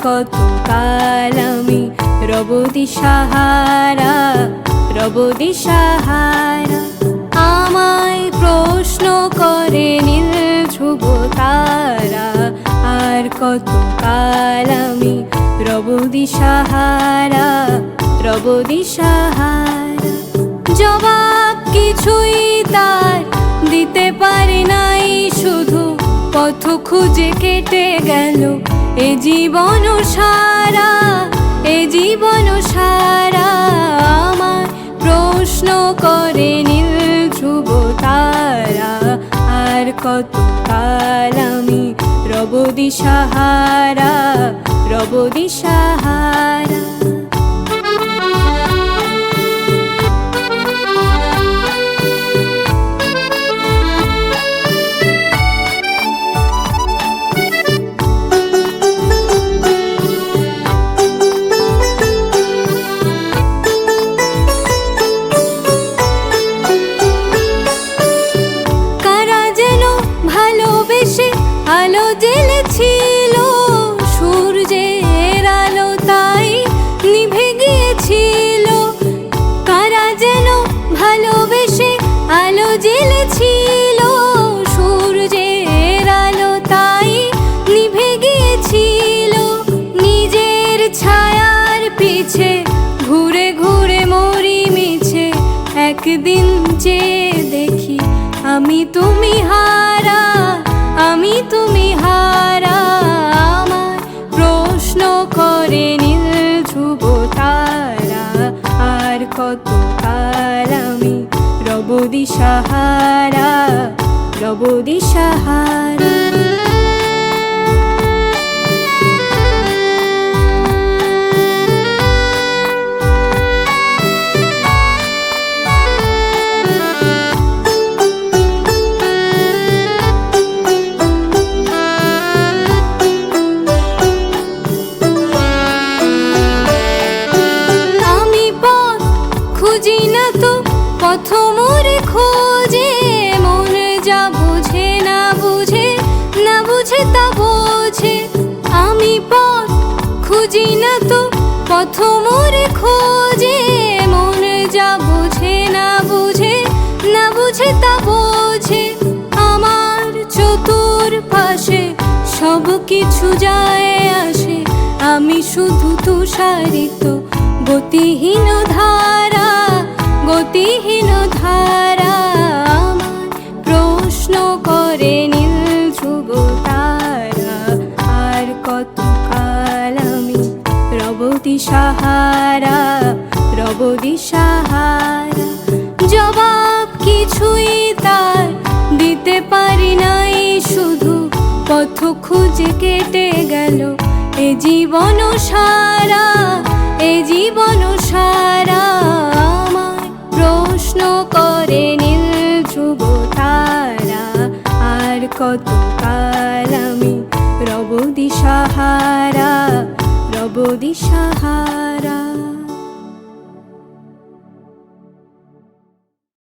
কত কাল আমি রব দিশাহারা, রব দিশাহারা। আমায় প্রশ্ন করে নীল ধ্রুব তারা, আর কত কাল আমি রব দিশাহারা, রব দিশাহারা। জবাব কিছুই তার দিতে পারি নাই, শুধু পথ খুঁজে কেটে গেল এ জীবন সারা, এ জীবন সারা। আমার প্রশ্ন করে নীল ধ্রুব তারা, আর কত কাল আমি রব দিশাহারা, রব দিশাহারা। আলো জ্বেলেছিল সূর্যের আলো, তাই নিভে গিয়েছিল। কারা যেন ভালোবেসে আলো জ্বেলেছিল সূর্যের আলো, তাই নিভে গিয়েছিল। নিজের ছায়ার পিছে ঘুরে ঘুরে মরি মিছে, একদিন চেয়ে দেখি আমি তুমি হারা, আমি তুমি হারা। আমার প্রশ্ন করে নীল ধ্রুব তারা, আর কত কাল আমি রব দিশাহারা, রব দিশাহারা। খুঁজি না তো পথ মোরে খোঁজে, মন যা বুঝে না বুঝে, না বুঝে তা বোঝে। আমি পথ খুঁজি না তো পথ মোরে খোঁজে, মন যা বুঝে না বুঝে, না বুঝে তা বোঝে। আমার চতুর পাশে সব কিছু যায় আসে, আমি শুধু তুষারিত গতিহীন ধারা, গতিহীন ধারা। আমার প্রশ্ন করে নীল ধ্রুব তারা, আর কত কাল আমি রব দিশাহারা, রব দিশাহারা। জবাব কিছুই তার দিতে পারি নাই, শুধু পথ খুঁজে কেটে গেল এ জীবন সারা, এ জীবন সারা। আমার প্রশ্ন করে নীল ধ্রুব তারা, আর কত কাল আমি রব দিশাহারা, রব দিশাহারা।